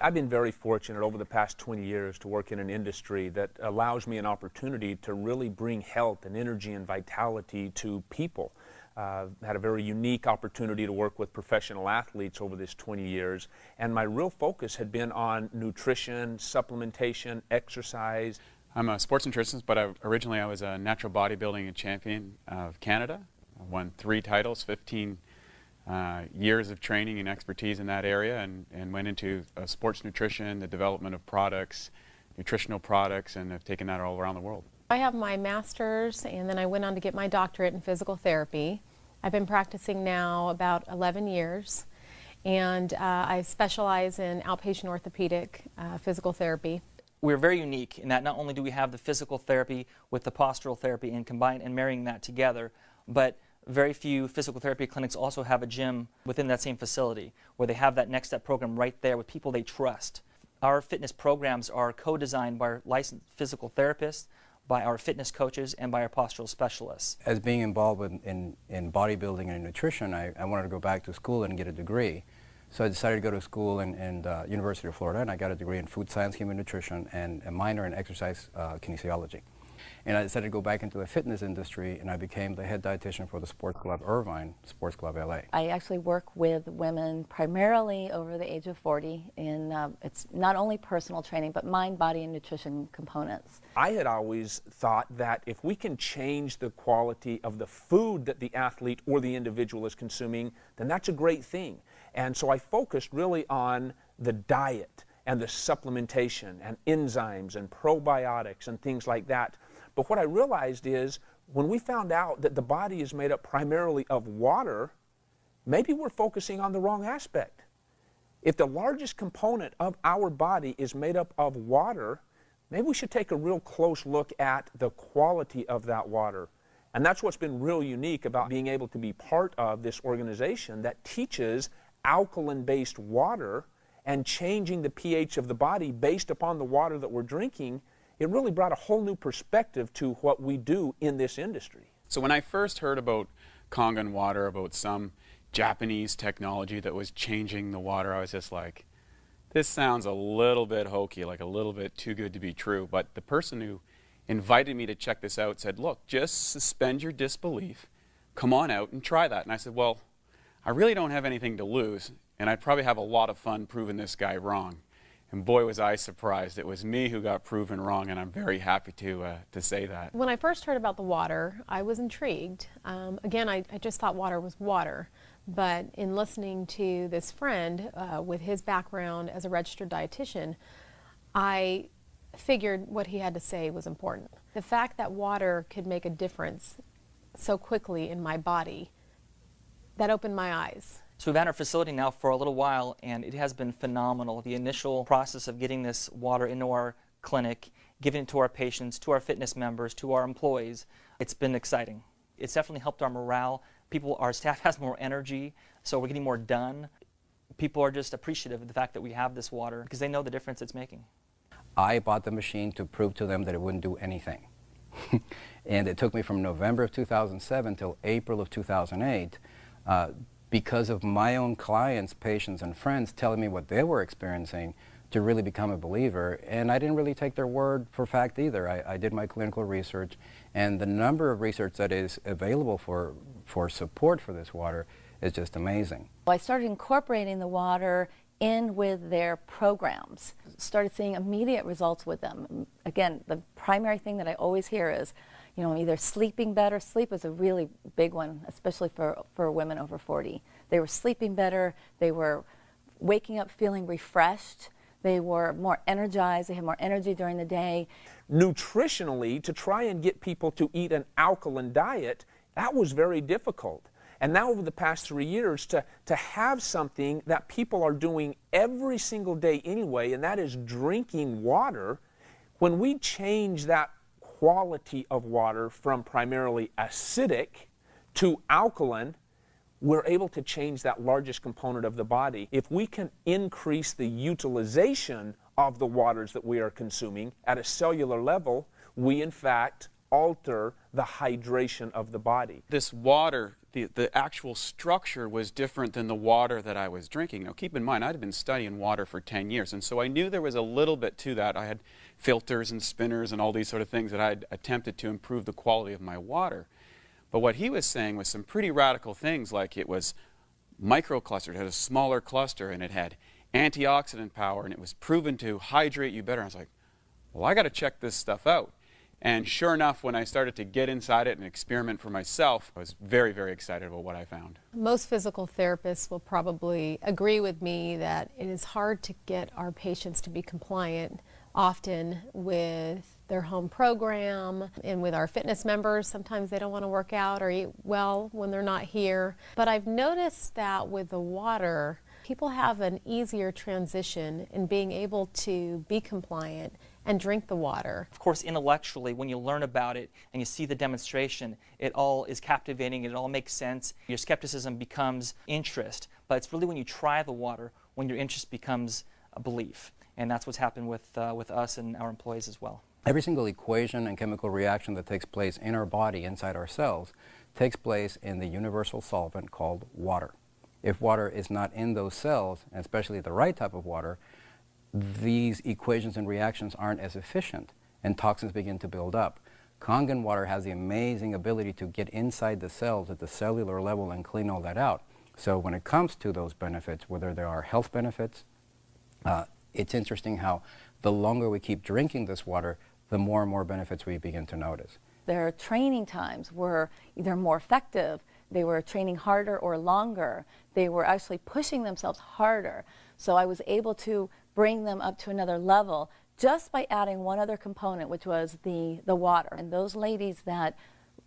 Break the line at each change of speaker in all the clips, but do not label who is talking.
I've been very fortunate over the past 20 years to work in an industry that allows me an opportunity to really bring health and energy and vitality to people. Had a very unique opportunity to work with professional athletes over this 20 years, and my real focus had been on nutrition, supplementation, exercise.
I'm a sports nutritionist, but originally I was a natural bodybuilding champion of Canada. I won 3 titles, 15 years of training and expertise in that area, and went into sports nutrition, the development of products, nutritional products, and have taken that all around the world.
I have my master's, and then I went on to get my doctorate in physical therapy. I've been practicing now about 11 years, and I specialize in outpatient orthopedic physical therapy.
We're very unique in that not only do we have the physical therapy with the postural therapy and combine and marrying that together, but very few physical therapy clinics also have a gym within that same facility where they have that next step program right there with people they trust. Our fitness programs are co-designed by our licensed physical therapists, by our fitness coaches, and by our postural specialists.
As being involved in bodybuilding and nutrition, I wanted to go back to school and get a degree. So I decided to go to school in University of Florida, and I got a degree in food science, human nutrition, and a minor in exercise kinesiology. And I decided to go back into the fitness industry, and I became the head dietitian for the Sports Club Irvine, Sports Club LA.
I actually work with women primarily over the age of 40 in it's not only personal training, but mind, body, and nutrition components.
I had always thought that if we can change the quality of the food that the athlete or the individual is consuming, then that's a great thing. And so I focused really on the diet and the supplementation and enzymes and probiotics and things like that. But what I realized is when we found out that the body is made up primarily of water, maybe we're focusing on the wrong aspect. If the largest component of our body is made up of water, maybe we should take a real close look at the quality of that water. And that's what's been real unique about being able to be part of this organization that teaches alkaline-based water and changing the pH of the body based upon the water that we're drinking. It really brought a whole new perspective to what we do in this industry.
So when I first heard about Kangen water, about some Japanese technology that was changing the water, I was just like, this sounds a little bit hokey, like a little bit too good to be true. But the person who invited me to check this out said, look, just suspend your disbelief, come on out and try that. And I said, well, I really don't have anything to lose, and I'd probably have a lot of fun proving this guy wrong. And boy, was I surprised. It was me who got proven wrong, and I'm very happy to say that.
When I first heard about the water, I was intrigued. Again, I just thought water was water. But in listening to this friend with his background as a registered dietitian, I figured what he had to say was important. The fact that water could make a difference so quickly in my body, that opened my eyes.
So we've had our facility now for a little while, and it has been phenomenal. The initial process of getting this water into our clinic, giving it to our patients, to our fitness members, to our employees, it's been exciting. It's definitely helped our morale. Our staff has more energy, so we're getting more done. People are just appreciative of the fact that we have this water because they know the difference it's making.
I bought the machine to prove to them that it wouldn't do anything. And it took me from November of 2007 till April of 2008 because of my own clients, patients, and friends telling me what they were experiencing to really become a believer. And I didn't really take their word for fact either. I did my clinical research, and the number of research that is available for support for this water is just amazing.
I started incorporating the water in with their programs. Started seeing immediate results with them. Again, the primary thing that I always hear is, you know, either sleeping better. Sleep is a really big one, especially for women over 40. They were sleeping better. They were waking up feeling refreshed. They were more energized. They had more energy during the day.
Nutritionally, to try and get people to eat an alkaline diet, that was very difficult. And now over the past 3 years, to have something that people are doing every single day anyway, and that is drinking water, when we change that quality of water from primarily acidic to alkaline, we're able to change that largest component of the body. If we can increase the utilization of the waters that we are consuming at a cellular level, we in fact alter the hydration of the body.
This water the actual structure was different than the water that I was drinking. Now keep in mind, I'd been studying water for 10 years, and so I knew there was a little bit to that. I had filters and spinners and all these sort of things that I'd attempted to improve the quality of my water. But what he was saying was some pretty radical things, like it was microclustered, it had a smaller cluster, and it had antioxidant power, and it was proven to hydrate you better. And I was like, well, I got to check this stuff out. And sure enough, when I started to get inside it and experiment for myself, I was very, very excited about what I found.
Most physical therapists will probably agree with me that it is hard to get our patients to be compliant often with their home program and with our fitness members. Sometimes they don't want to work out or eat well when they're not here. But I've noticed that with the water, people have an easier transition in being able to be compliant and drink the water.
Of course, intellectually, when you learn about it and you see the demonstration, it all is captivating, it all makes sense. Your skepticism becomes interest, but it's really when you try the water when your interest becomes a belief. And that's what's happened with us and our employees as well.
Every single equation and chemical reaction that takes place in our body, inside our cells, takes place in the universal solvent called water. If water is not in those cells, and especially the right type of water, these equations and reactions aren't as efficient, and toxins begin to build up. Kangen water has the amazing ability to get inside the cells at the cellular level and clean all that out. So when it comes to those benefits, whether there are health benefits, it's interesting how the longer we keep drinking this water, the more and more benefits we begin to notice.
Their training times were either more effective, they were training harder or longer, they were actually pushing themselves harder. So I was able to bring them up to another level just by adding one other component, which was the water. And those ladies that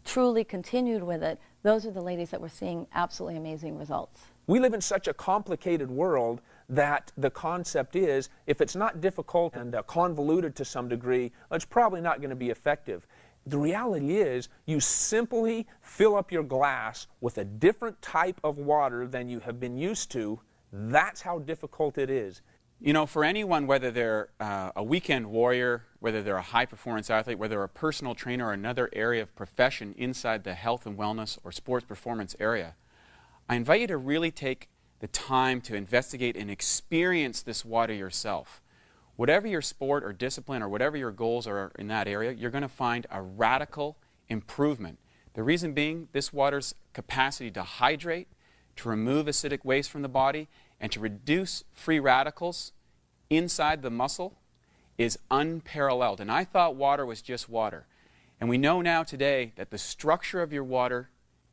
truly continued with it, those are the ladies that were seeing absolutely amazing results.
We live in such a complicated world that the concept is, if it's not difficult and convoluted to some degree, it's probably not going to be effective. The reality is, you simply fill up your glass with a different type of water than you have been used to. That's how difficult it is.
You know, for anyone, whether they're a weekend warrior, whether they're a high-performance athlete, whether they're a personal trainer or another area of profession inside the health and wellness or sports performance area, I invite you to really take the time to investigate and experience this water yourself. Whatever your sport or discipline or whatever your goals are in that area, you're going to find a radical improvement. The reason being, this water's capacity to hydrate, to remove acidic waste from the body, and to reduce free radicals inside the muscle is unparalleled. And I thought water was just water. And we know now today that the structure of your water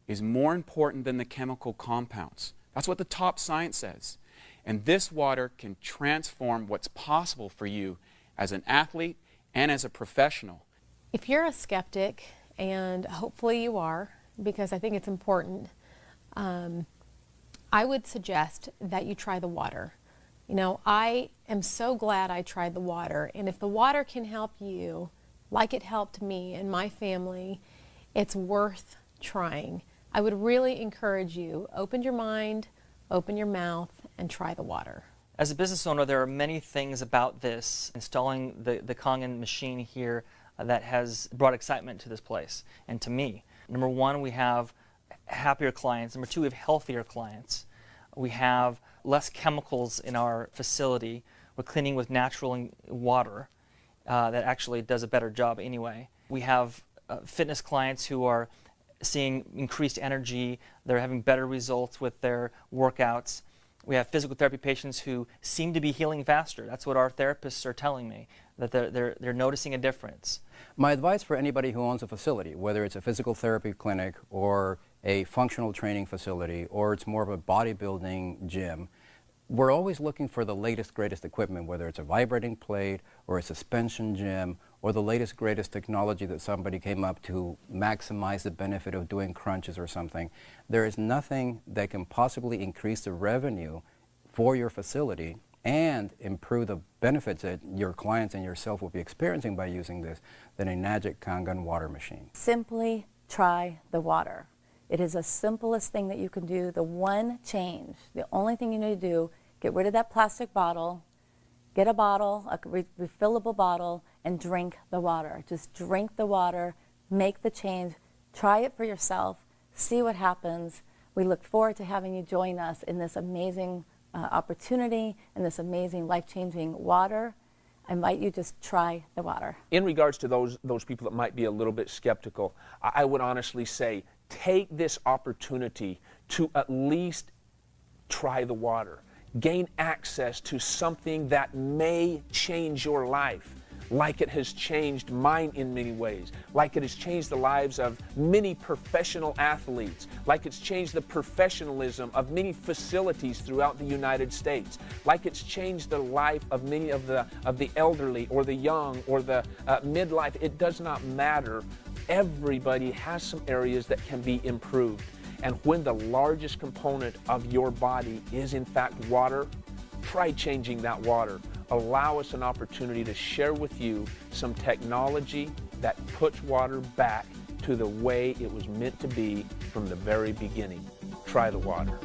is more important than the chemical compounds. That's what the top science says. And this water can transform what's possible for you as an athlete and as a professional.
If you're a skeptic, and hopefully you are, because I think it's important, I would suggest that you try the water. You know, I am so glad I tried the water, and if the water can help you, like it helped me and my family, it's worth trying. I would really encourage you, open your mind, open your mouth, and try the water.
As a business owner, there are many things about this, installing the Kangen machine here, that has brought excitement to this place and to me. Number one, we have happier clients. Number two, we have healthier clients. We have less chemicals in our facility. We're cleaning with natural water that actually does a better job anyway. We have fitness clients who are seeing increased energy. They're having better results with their workouts. We have physical therapy patients who seem to be healing faster. That's what our therapists are telling me, that they're noticing a difference.
My advice for anybody who owns a facility, whether it's a physical therapy clinic or a functional training facility or it's more of a bodybuilding gym, we're always looking for the latest, greatest equipment, whether it's a vibrating plate or a suspension gym or the latest, greatest technology that somebody came up to maximize the benefit of doing crunches or something. There is nothing that can possibly increase the revenue for your facility and improve the benefits that your clients and yourself will be experiencing by using this than a magic Kangen water machine.
Simply try the water. It is the simplest thing that you can do. The one change, the only thing you need to do, get rid of that plastic bottle, get a bottle, a refillable bottle, and drink the water. Just drink the water, make the change, try it for yourself, see what happens. We look forward to having you join us in this amazing opportunity and this amazing life-changing water. I invite you to just try the water.
In regards to those people that might be a little bit skeptical, I would honestly say take this opportunity to at least try the water. Gain access to something that may change your life, like it has changed mine in many ways, like it has changed the lives of many professional athletes, like it's changed the professionalism of many facilities throughout the United States, like it's changed the life of many of the elderly or the young or the midlife. It does not matter. Everybody has some areas that can be improved. And when the largest component of your body is in fact water, try changing that water. Allow us an opportunity to share with you some technology that puts water back to the way it was meant to be from the very beginning. Try the water.